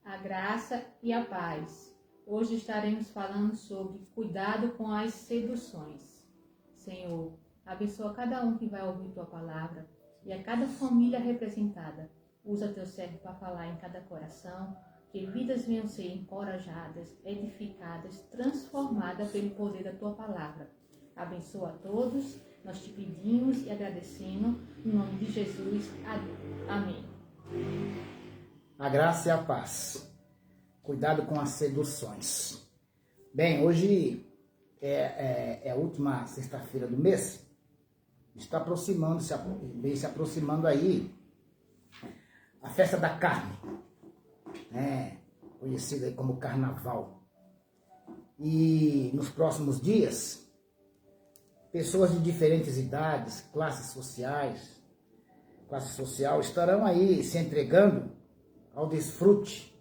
A graça e a paz. Hoje estaremos falando sobre cuidado com as seduções. Senhor, abençoa cada um que vai ouvir tua palavra e a cada família representada. Usa teu servo para falar em cada coração, que vidas venham ser encorajadas, edificadas, transformadas pelo poder da tua palavra. Abençoa a todos, nós te pedimos e agradecemos, em nome de Jesus. Amém. A graça e a paz. Cuidado com as seduções. Bem, hoje é a última sexta-feira do mês. Está vem se aproximando aí a festa da carne, conhecida aí como carnaval. E nos próximos dias, pessoas de diferentes idades, classes social estarão aí se entregando ao desfrute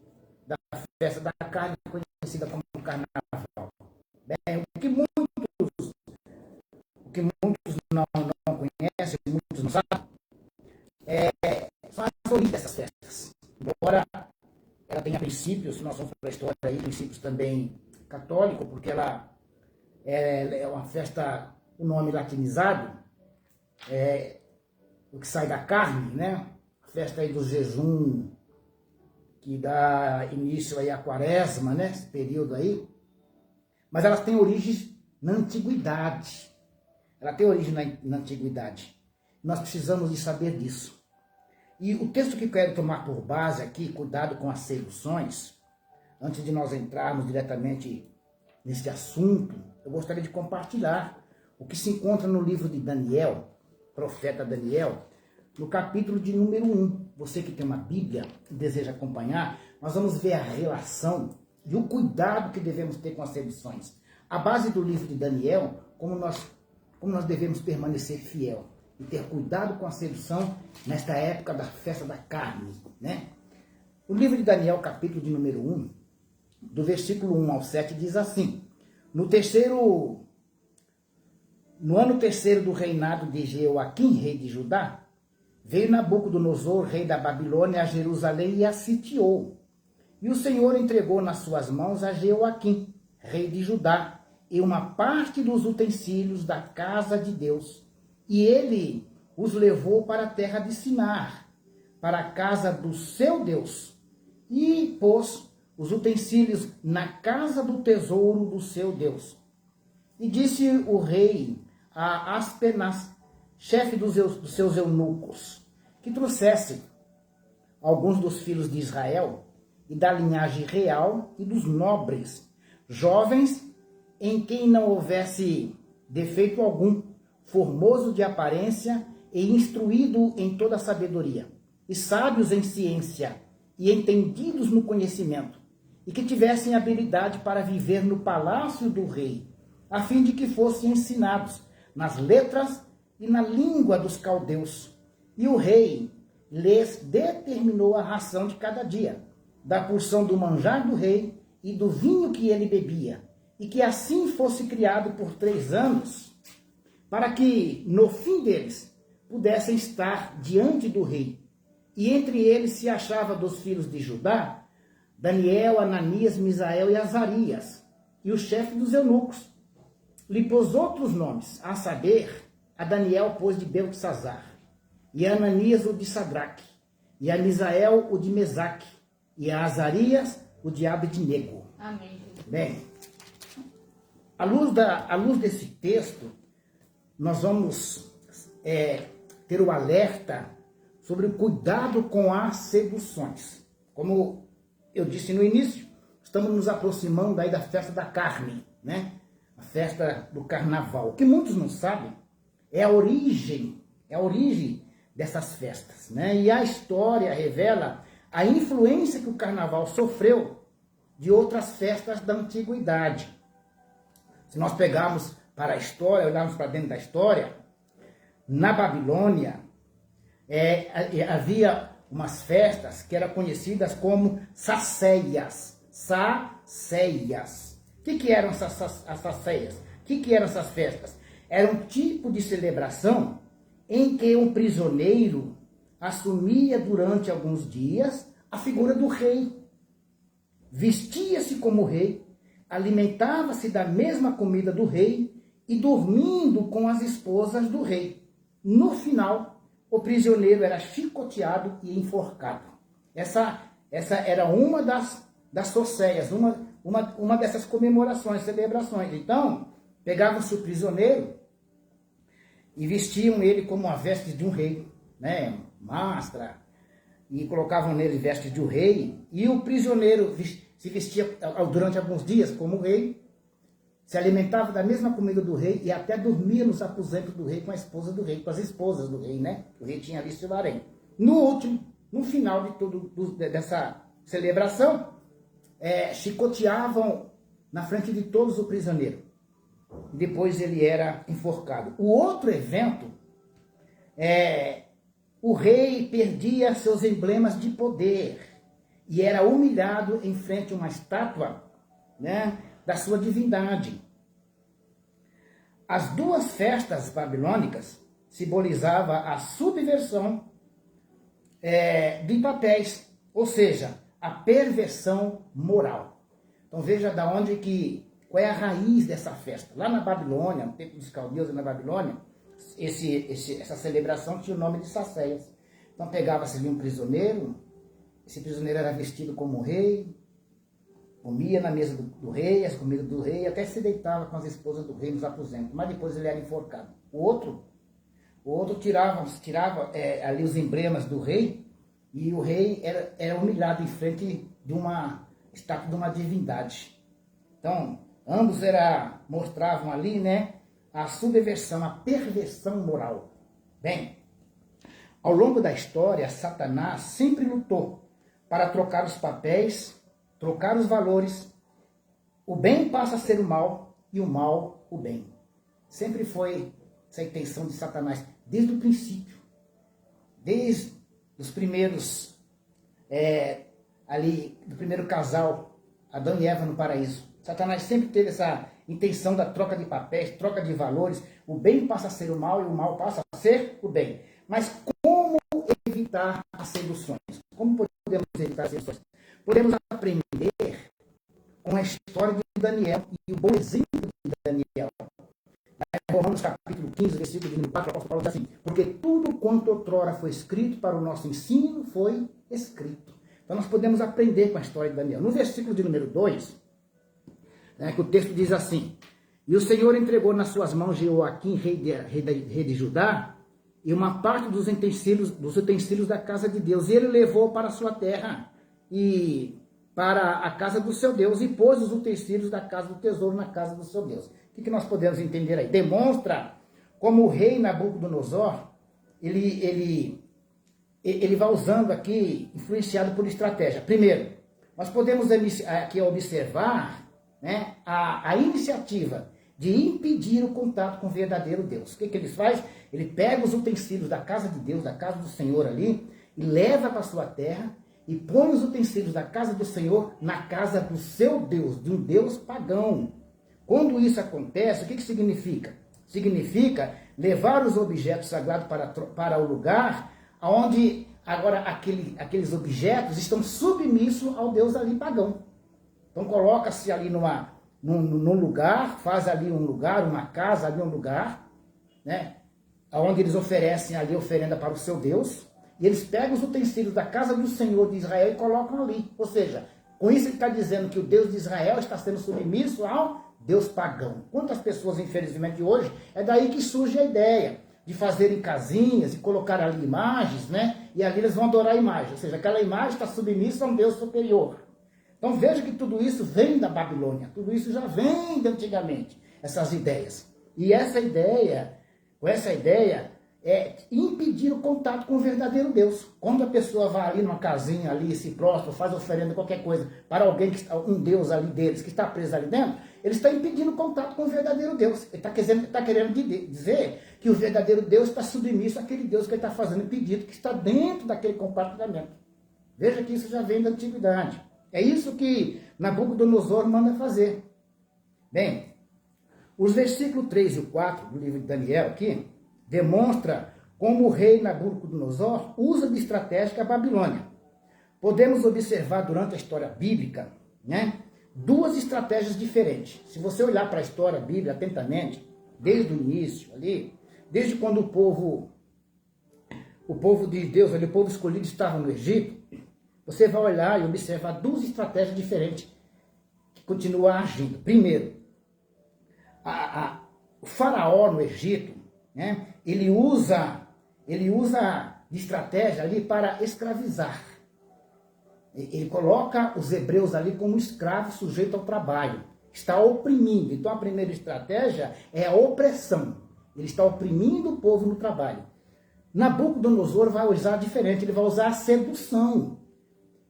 da festa da carne, conhecida como carnaval. Bem, o que muitos não conhecem, muitos não sabem, são as origens dessas festas. Embora ela tenha princípios, se nós vamos para a história aí, princípios também católicos, porque ela é uma festa, o nome latinizado, o que sai da carne, né? A festa aí do jejum, que dá início aí à quaresma, né? Esse período aí. Mas elas têm origem na antiguidade. Ela tem origem na antiguidade. Nós precisamos de saber disso. E o texto que eu quero tomar por base aqui, cuidado com as seduções, antes de nós entrarmos diretamente nesse assunto, eu gostaria de compartilhar o que se encontra no livro de Daniel, profeta Daniel, no capítulo de número 1. Você que tem uma Bíblia e deseja acompanhar, nós vamos ver a relação e o cuidado que devemos ter com as seduções. A base do livro de Daniel, como nós devemos permanecer fiel e ter cuidado com a sedução nesta época da festa da carne, né? O livro de Daniel, capítulo de número 1, do versículo 1 ao 7, diz assim: No ano terceiro do reinado de Jeoaquim, rei de Judá, veio Nabucodonosor, rei da Babilônia, a Jerusalém e a sitiou. E o Senhor entregou nas suas mãos a Jeoaquim, rei de Judá, e uma parte dos utensílios da casa de Deus. E ele os levou para a terra de Sinar, para a casa do seu Deus, e pôs os utensílios na casa do tesouro do seu Deus. E disse o rei a Aspenaz, chefe dos seus eunucos, que trouxesse alguns dos filhos de Israel e da linhagem real e dos nobres, jovens em quem não houvesse defeito algum, formoso de aparência e instruído em toda a sabedoria, e sábios em ciência e entendidos no conhecimento, e que tivessem habilidade para viver no palácio do rei, a fim de que fossem ensinados nas letras e na língua dos caldeus. E o rei lhes determinou a ração de cada dia, da porção do manjar do rei e do vinho que ele bebia, e que assim fosse criado por 3 anos, para que no fim deles pudessem estar diante do rei. E entre eles se achava dos filhos de Judá, Daniel, Ananias, Misael e Azarias, e o chefe dos eunucos. Lhe pôs outros nomes, a saber, a Daniel pôs de Beltesazar, e a Ananias o de Sadraque, e a Misael o de Mesaque, e a Azarias o de Abednego. Amém. Bem, à luz desse texto, nós vamos ter o alerta sobre o cuidado com as seduções. Como eu disse no início, estamos nos aproximando aí da festa da carne, né? A festa do carnaval. O que muitos não sabem é a origem dessas festas, né? E a história revela a influência que o carnaval sofreu de outras festas da antiguidade. Se nós pegarmos para a história, olharmos para dentro da história, na Babilônia havia umas festas que eram conhecidas como sacéias. O que eram as sacéias? O que eram essas festas? Era um tipo de celebração em que um prisioneiro assumia durante alguns dias a figura do rei. vestia-se como rei, alimentava-se da mesma comida do rei e dormindo com as esposas do rei. No final, o prisioneiro era chicoteado e enforcado. Essa era uma das sociéias, uma dessas comemorações, celebrações. Então, pegavam-se o prisioneiro e vestiam ele como a veste de um rei, né? Máscara, e colocavam nele vestes de um rei, e o prisioneiro se vestia durante alguns dias como rei, se alimentava da mesma comida do rei e até dormia nos aposentos do rei com a esposa do rei, com as esposas do rei, né? O rei tinha visto o harém. No final de dessa celebração, chicoteavam na frente de todos o prisioneiro. Depois ele era enforcado. O outro evento, o rei perdia seus emblemas de poder e era humilhado em frente a uma estátua, né, da sua divindade. As duas festas babilônicas simbolizavam a subversão de papéis, ou seja, a perversão moral. Então veja qual é a raiz dessa festa. Lá na Babilônia, no tempo dos caldeus e na Babilônia, essa celebração tinha o nome de Sacéias. Então pegava-se ali um prisioneiro, esse prisioneiro era vestido como rei, comia na mesa do rei, as comidas do rei, até se deitava com as esposas do rei nos aposentos, mas depois ele era enforcado. O outro tirava ali os emblemas do rei, e o rei era humilhado em frente de uma estátua de uma divindade. Então, ambos mostravam ali, né, a subversão, a perversão moral. Bem, ao longo da história, Satanás sempre lutou para trocar os papéis, trocar os valores. O bem passa a ser o mal e o mal o bem. Sempre foi essa a intenção de Satanás, desde o princípio. Desde os primeiros, do primeiro casal, Adão e Eva no paraíso. Satanás sempre teve essa intenção da troca de papéis, troca de valores. O bem passa a ser o mal e o mal passa a ser o bem. Mas como evitar as seduções? Como podemos evitar as seduções? Podemos aprender com a história de Daniel e o bom exemplo de Daniel. Romanos capítulo 15, versículo 4, o apóstolo Paulo diz assim: porque tudo quanto outrora foi escrito para o nosso ensino foi escrito. Então nós podemos aprender com a história de Daniel. No versículo de número 2, que o texto diz assim: e o Senhor entregou nas suas mãos Jeoaquim, rei de Judá, e uma parte dos utensílios da casa de Deus. E ele levou para a sua terra e para a casa do seu Deus, e pôs os utensílios da casa do tesouro na casa do seu Deus. O que nós podemos entender aí? Demonstra como o rei Nabucodonosor, ele vai usando aqui, influenciado por estratégia. Primeiro, nós podemos aqui observar, né, a iniciativa de impedir o contato com o verdadeiro Deus. O que ele faz? Ele pega os utensílios da casa de Deus, da casa do Senhor ali, e leva para a sua terra, e põe os utensílios da casa do Senhor na casa do seu Deus, de um Deus pagão. Quando isso acontece, o que significa? Significa levar os objetos sagrados para o lugar onde agora aqueles objetos estão submissos ao Deus ali pagão. Então coloca-se ali num lugar, faz ali um lugar, uma casa, ali um lugar, né, onde eles oferecem ali oferenda para o seu Deus, e eles pegam os utensílios da casa do Senhor de Israel e colocam ali. Ou seja, com isso ele está dizendo que o Deus de Israel está sendo submisso ao Deus pagão. Quantas pessoas, infelizmente, hoje, é daí que surge a ideia de fazerem casinhas e colocar ali imagens, né? E ali eles vão adorar a imagem. Ou seja, aquela imagem está submissa a um Deus superior. Então veja que tudo isso vem da Babilônia. Tudo isso já vem de antigamente, essas ideias. E com essa ideia, é impedir o contato com o verdadeiro Deus. Quando a pessoa vai ali numa casinha ali, se prostra, faz oferenda, qualquer coisa, para alguém, um Deus ali deles, que está preso ali dentro, ele está impedindo o contato com o verdadeiro Deus. Ele está querendo dizer que o verdadeiro Deus está submisso àquele Deus que ele está fazendo pedido, que está dentro daquele compartilhamento. Veja que isso já vem da antiguidade. É isso que Nabucodonosor manda fazer. Bem, os versículos 3 e 4 do livro de Daniel aqui, demonstra como o rei Nabucodonosor usa de estratégia a Babilônia. Podemos observar durante a história bíblica né? Duas estratégias diferentes. Se você olhar para a história, a Bíblia, atentamente, desde o início ali, desde quando o povo de Deus, ali, o povo escolhido estava no Egito, você vai olhar e observar duas estratégias diferentes que continuam agindo. Primeiro, o faraó no Egito, né, ele usa de estratégia ali para escravizar. Ele coloca os hebreus ali como escravos sujeitos ao trabalho. Está oprimindo. Então a primeira estratégia é a opressão. Ele está oprimindo o povo no trabalho. Nabucodonosor vai usar diferente, ele vai usar a sedução.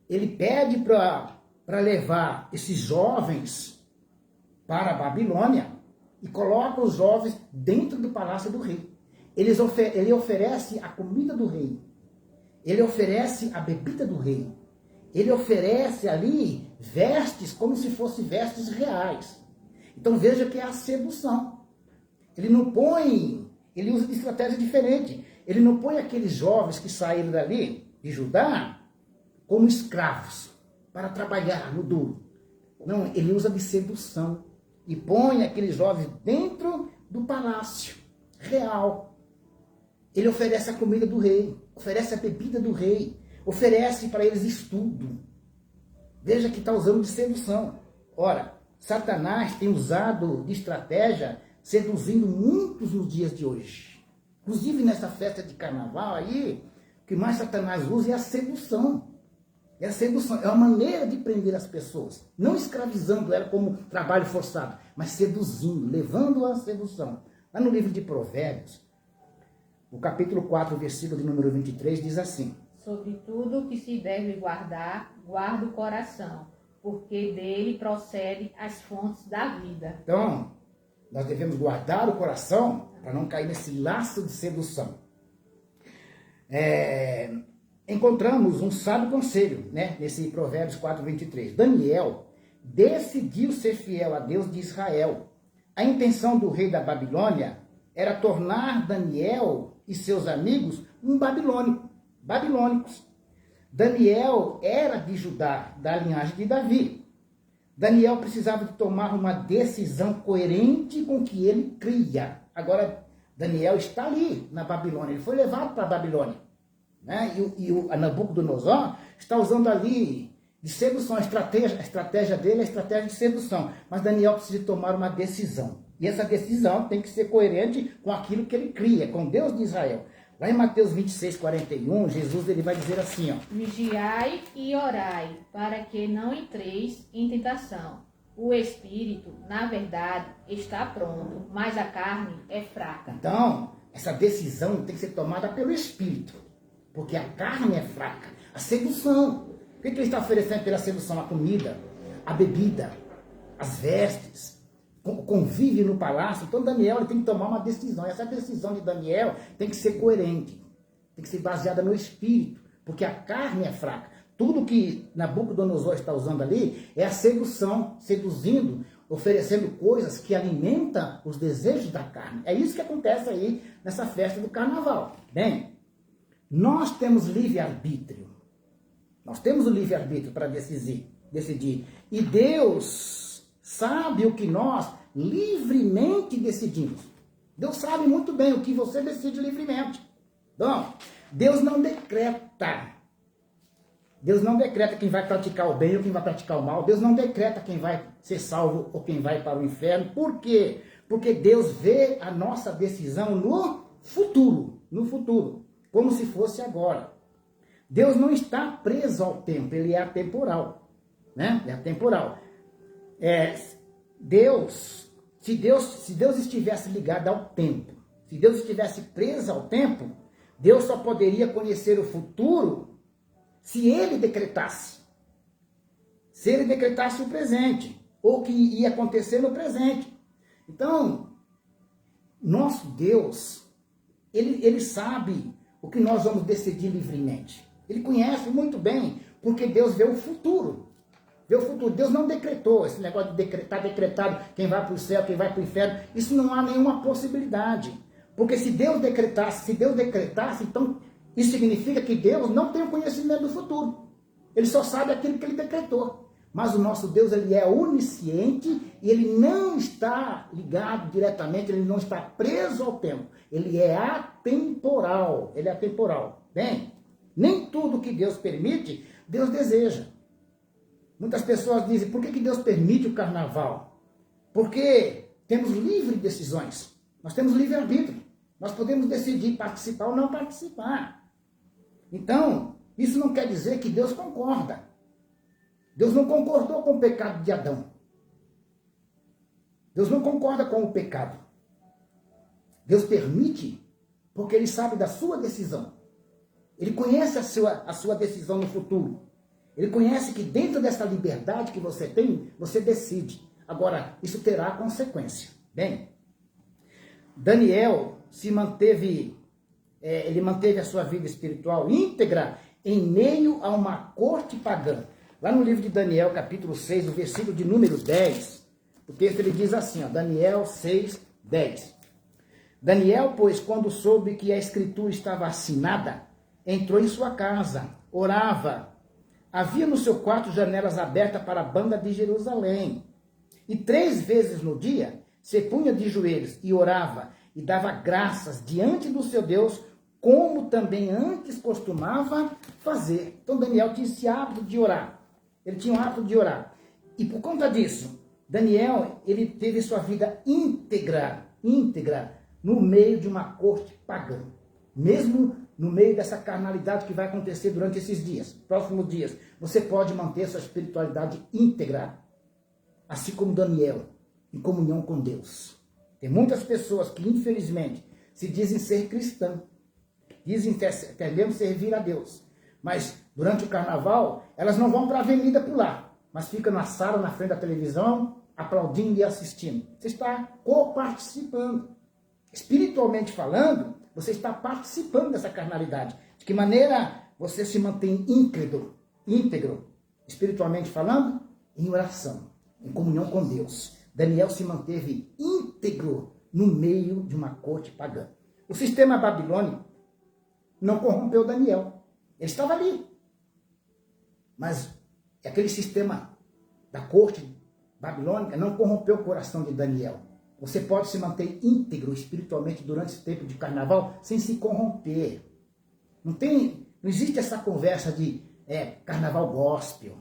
Ele pede para levar esses jovens para a Babilônia e coloca os jovens dentro do palácio do rei. Ele oferece a comida do rei. Ele oferece a bebida do rei. Ele oferece ali vestes como se fossem vestes reais. Então veja que é a sedução. Ele não põe, ele usa de estratégia diferente. Ele não põe aqueles jovens que saíram dali, de Judá, como escravos, para trabalhar no duro. Não, ele usa de sedução. E põe aqueles jovens dentro do palácio real. Ele oferece a comida do rei, oferece a bebida do rei, oferece para eles estudo. Veja que está usando de sedução. Ora, Satanás tem usado de estratégia, seduzindo muitos nos dias de hoje. Inclusive nessa festa de carnaval aí, o que mais Satanás usa é a sedução. É a sedução, é uma maneira de prender as pessoas. Não escravizando ela como trabalho forçado, mas seduzindo, levando à sedução. Lá no livro de Provérbios, o capítulo 4, versículo de número 23, diz assim: Sobre tudo que se deve guardar, guarda o coração, porque dele procede as fontes da vida. Então, nós devemos guardar o coração para não cair nesse laço de sedução. Encontramos um sábio conselho, né, nesse Provérbios 4, 23. Daniel decidiu ser fiel a Deus de Israel. A intenção do rei da Babilônia era tornar Daniel e seus amigos babilônicos. Daniel era de Judá, da linhagem de Davi. Daniel precisava de tomar uma decisão coerente com o que ele cria. Agora, Daniel está ali na Babilônia, ele foi levado para a Babilônia. Né? E o Nabucodonosor está usando ali de sedução, a estratégia dele é a estratégia de sedução. Mas Daniel precisa tomar uma decisão. E essa decisão tem que ser coerente com aquilo que ele cria, com Deus de Israel. Lá em Mateus 26, 41, Jesus ele vai dizer assim, ó: Vigiai e orai, para que não entreis em tentação. O espírito, na verdade, está pronto, mas a carne é fraca. Então, essa decisão tem que ser tomada pelo espírito, porque a carne é fraca. A sedução. O que ele está oferecendo pela sedução? A comida, a bebida, as vestes, o convívio no palácio. Então Daniel ele tem que tomar uma decisão. Essa decisão de Daniel tem que ser coerente, tem que ser baseada no espírito, porque a carne é fraca. Tudo que Nabucodonosor está usando ali é a sedução, seduzindo, oferecendo coisas que alimentam os desejos da carne. É isso que acontece aí nessa festa do carnaval. Bem, nós temos livre-arbítrio. Nós temos o livre-arbítrio para decidir. E Deus sabe o que nós livremente decidimos. Deus sabe muito bem o que você decide livremente. Então, Deus não decreta. Deus não decreta quem vai praticar o bem ou quem vai praticar o mal. Deus não decreta quem vai ser salvo ou quem vai para o inferno. Por quê? Porque Deus vê a nossa decisão no futuro, como se fosse agora. Deus não está preso ao tempo, ele é atemporal, né? É atemporal. Se Deus estivesse ligado ao tempo, se Deus estivesse preso ao tempo, Deus só poderia conhecer o futuro se ele decretasse. Se ele decretasse o presente, ou o que ia acontecer no presente. Então, nosso Deus, ele sabe o que nós vamos decidir livremente. Ele conhece muito bem, porque Deus vê o futuro. Vê o futuro. Deus não decretou esse negócio de decretar, decretado quem vai para o céu, quem vai para o inferno. Isso não há nenhuma possibilidade. Porque se Deus decretasse, então isso significa que Deus não tem o conhecimento do futuro. Ele só sabe aquilo que ele decretou. Mas o nosso Deus, ele é onisciente e ele não está ligado diretamente, ele não está preso ao tempo. Ele é atemporal. Ele é atemporal. Bem, nem tudo que Deus permite, Deus deseja. Muitas pessoas dizem, por que Deus permite o carnaval? Porque temos livre decisões. Nós temos livre-arbítrio. Nós podemos decidir participar ou não participar. Então, isso não quer dizer que Deus concorda. Deus não concordou com o pecado de Adão. Deus não concorda com o pecado. Deus permite porque ele sabe da sua decisão. Ele conhece a sua decisão no futuro. Ele conhece que dentro dessa liberdade que você tem, você decide. Agora, isso terá consequência. Bem, Daniel ele manteve a sua vida espiritual íntegra em meio a uma corte pagã. Lá no livro de Daniel, capítulo 6, no versículo de número 10, o texto ele diz assim, ó, Daniel 6, 10. Daniel, pois, quando soube que a escritura estava assinada, entrou em sua casa, orava. Havia no seu quarto janelas abertas para a banda de Jerusalém. E 3 vezes no dia se punha de joelhos e orava e dava graças diante do seu Deus, como também antes costumava fazer. Então Daniel tinha esse hábito de orar. Ele tinha o hábito de orar. E por conta disso, Daniel, ele teve sua vida íntegra no meio de uma corte pagã. Mesmo no meio dessa carnalidade que vai acontecer durante esses dias, próximos dias, você pode manter sua espiritualidade íntegra, assim como Daniel, em comunhão com Deus. Tem muitas pessoas que, infelizmente, se dizem ser cristãs, dizem até mesmo servir a Deus, mas durante o carnaval, elas não vão para a avenida pular, mas ficam na sala, na frente da televisão, aplaudindo e assistindo. Você está co-participando. Espiritualmente falando, você está participando dessa carnalidade. De que maneira você se mantém íntegro, espiritualmente falando? Em oração, em comunhão com Deus. Daniel se manteve íntegro no meio de uma corte pagã. O sistema babilônico não corrompeu Daniel. Ele estava ali. Mas aquele sistema da corte babilônica não corrompeu o coração de Daniel. Você pode se manter íntegro espiritualmente durante esse tempo de carnaval sem se corromper. Não existe essa conversa de carnaval gospel.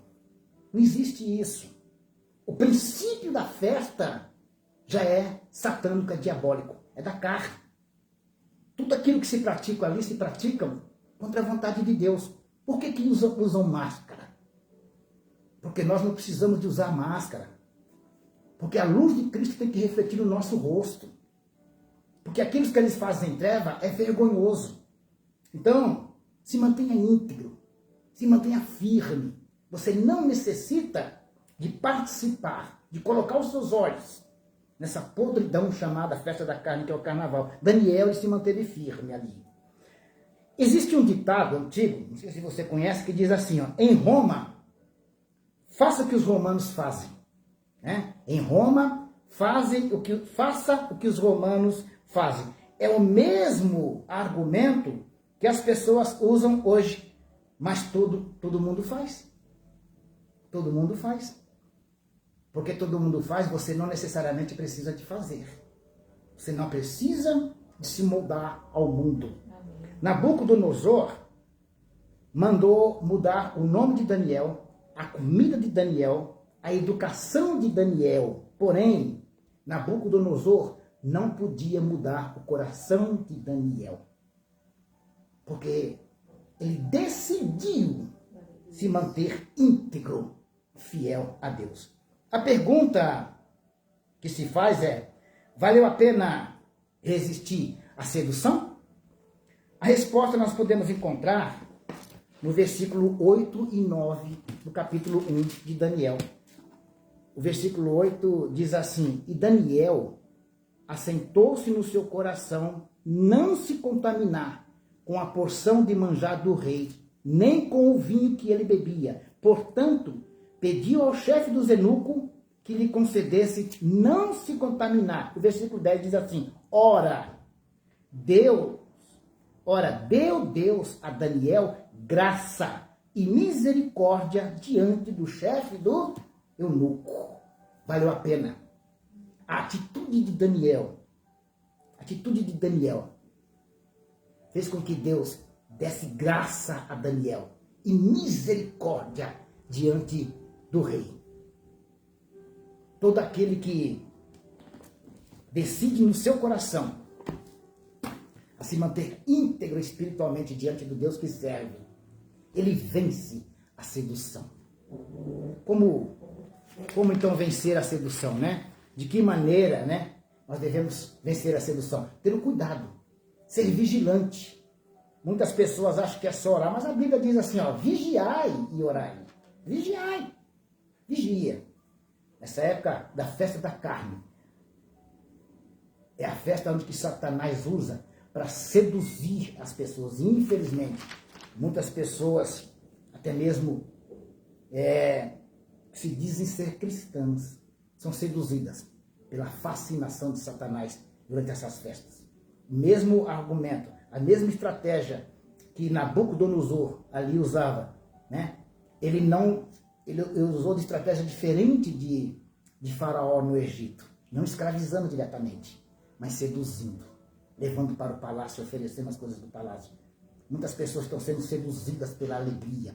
Não existe isso. O princípio da festa já é satânico, é diabólico, é da carne. Tudo aquilo que se pratica ali, se praticam contra a vontade de Deus. Por que usam máscara? Porque nós não precisamos de usar máscara. Porque a luz de Cristo tem que refletir no nosso rosto. Porque aquilo que eles fazem em treva é vergonhoso. Então, se mantenha íntegro, se mantenha firme. Você não necessita de participar, de colocar os seus olhos nessa podridão chamada festa da carne, que é o carnaval. Daniel, ele se manteve firme ali. Existe um ditado antigo, não sei se você conhece, que diz assim, ó, em Roma, faça o que os romanos fazem. Em Roma, faça o que os romanos fazem. É o mesmo argumento que as pessoas usam hoje, mas todo mundo faz. Todo mundo faz. Porque todo mundo faz, você não necessariamente precisa de fazer. Você não precisa de se moldar ao mundo. Nabucodonosor mandou mudar o nome de Daniel, a comida de Daniel, a educação de Daniel. Porém, Nabucodonosor não podia mudar o coração de Daniel. Porque ele decidiu se manter íntegro, fiel a Deus. A pergunta que se faz é, valeu a pena resistir à sedução? A resposta nós podemos encontrar no versículo 8 e 9 do capítulo 1 de Daniel. O versículo 8 diz assim, e Daniel assentou-se no seu coração não se contaminar com a porção de manjar do rei, nem com o vinho que ele bebia. Portanto, pediu ao chefe dos eunucos que lhe concedesse não se contaminar. O versículo 10 diz assim, ora, deu Deus a Daniel graça e misericórdia diante do chefe do eunuco. Valeu a pena. A atitude de Daniel fez com que Deus desse graça a Daniel e misericórdia diante do rei. Todo aquele que decide no seu coração a se manter íntegro espiritualmente diante do Deus que serve, ele vence a sedução. Como então vencer a sedução, né? De que maneira, né? Nós devemos vencer a sedução? Tendo cuidado, ser vigilante. Muitas pessoas acham que é só orar, mas a Bíblia diz assim, ó, vigiai e orai. Vigiai, vigia. Nessa época da festa da carne, é a festa onde que Satanás usa para seduzir as pessoas. E, infelizmente, muitas pessoas, até mesmo se dizem ser cristãs, são seduzidas pela fascinação de Satanás durante essas festas. O mesmo argumento, a mesma estratégia que Nabucodonosor ali usava, né? Ele usou de estratégia diferente de Faraó no Egito, não escravizando diretamente, mas seduzindo, levando para o palácio, oferecendo as coisas do palácio. Muitas pessoas estão sendo seduzidas pela alegria,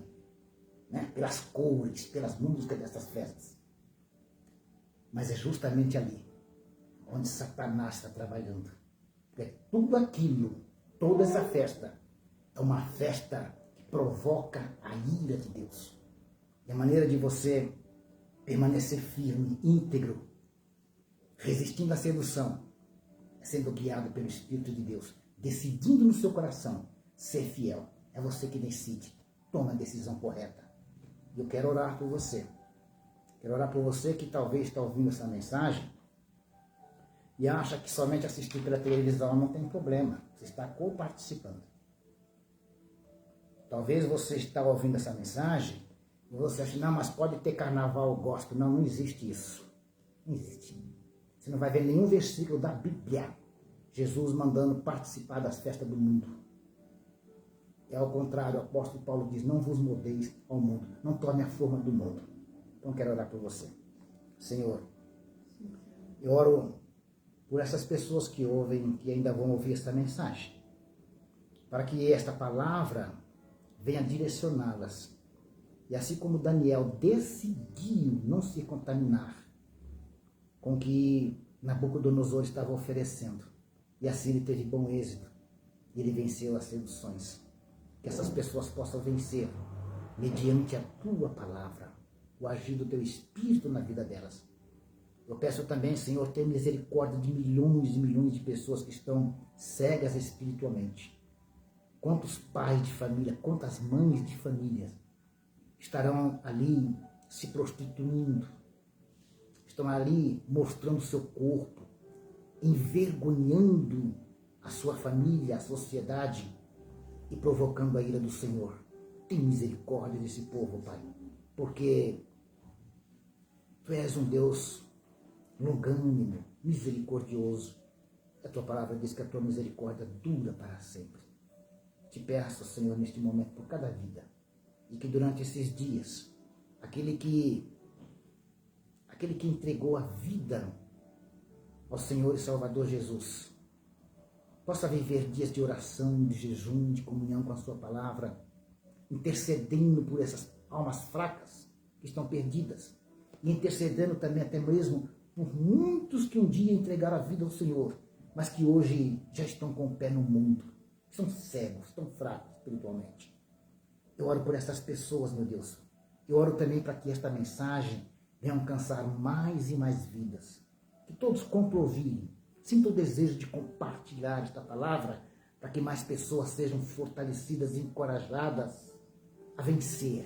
né? Pelas cores, pelas músicas dessas festas. Mas é justamente ali onde Satanás está trabalhando. Porque tudo aquilo, toda essa festa, é uma festa que provoca a ira de Deus. E a maneira de você permanecer firme, íntegro, resistindo à sedução, é sendo guiado pelo Espírito de Deus, decidindo no seu coração ser fiel. É você que decide, toma a decisão correta. E eu quero orar por você. Quero orar por você que talvez está ouvindo essa mensagem e acha que somente assistir pela televisão não tem problema. Você está co-participando. Talvez você está ouvindo essa mensagem e você acha, não, mas pode ter carnaval, eu gosto. Não, não existe isso. Não existe. Você não vai ver nenhum versículo da Bíblia Jesus mandando participar das festas do mundo. É ao contrário, o apóstolo Paulo diz, não vos moldeis ao mundo, não torne a forma do mundo. Então quero orar por você. Senhor, eu oro por essas pessoas que ouvem, que ainda vão ouvir esta mensagem, para que esta palavra venha direcioná-las. E assim como Daniel decidiu não se contaminar com o que Nabucodonosor estava oferecendo, e assim ele teve bom êxito, e ele venceu as seduções. Que essas pessoas possam vencer mediante a tua palavra, o agir do teu Espírito na vida delas. Eu peço também, Senhor, ter misericórdia de milhões e milhões de pessoas que estão cegas espiritualmente. Quantos pais de família, quantas mães de família estarão ali se prostituindo, estão ali mostrando seu corpo, envergonhando a sua família, a sociedade e provocando a ira do Senhor. Tem misericórdia desse povo, Pai, porque Tu és um Deus longânimo, misericordioso. A Tua palavra diz que a Tua misericórdia dura para sempre. Te peço, Senhor, neste momento, por cada vida, e que durante esses dias, aquele que entregou a vida ao Senhor e Salvador Jesus, possa viver dias de oração, de jejum, de comunhão com a sua palavra, intercedendo por essas almas fracas que estão perdidas, e intercedendo também até mesmo por muitos que um dia entregaram a vida ao Senhor, mas que hoje já estão com o pé no mundo, são cegos, estão fracos espiritualmente. Eu oro por essas pessoas, meu Deus. Eu oro também para que esta mensagem venha alcançar mais e mais vidas. Que todos quanto ouvirem, sintam o desejo de compartilhar esta palavra para que mais pessoas sejam fortalecidas e encorajadas a vencer,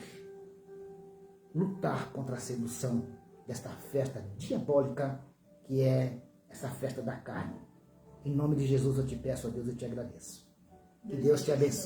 lutar contra a sedução desta festa diabólica que é essa festa da carne. Em nome de Jesus eu te peço, ó Deus, eu te agradeço. Que Deus te abençoe.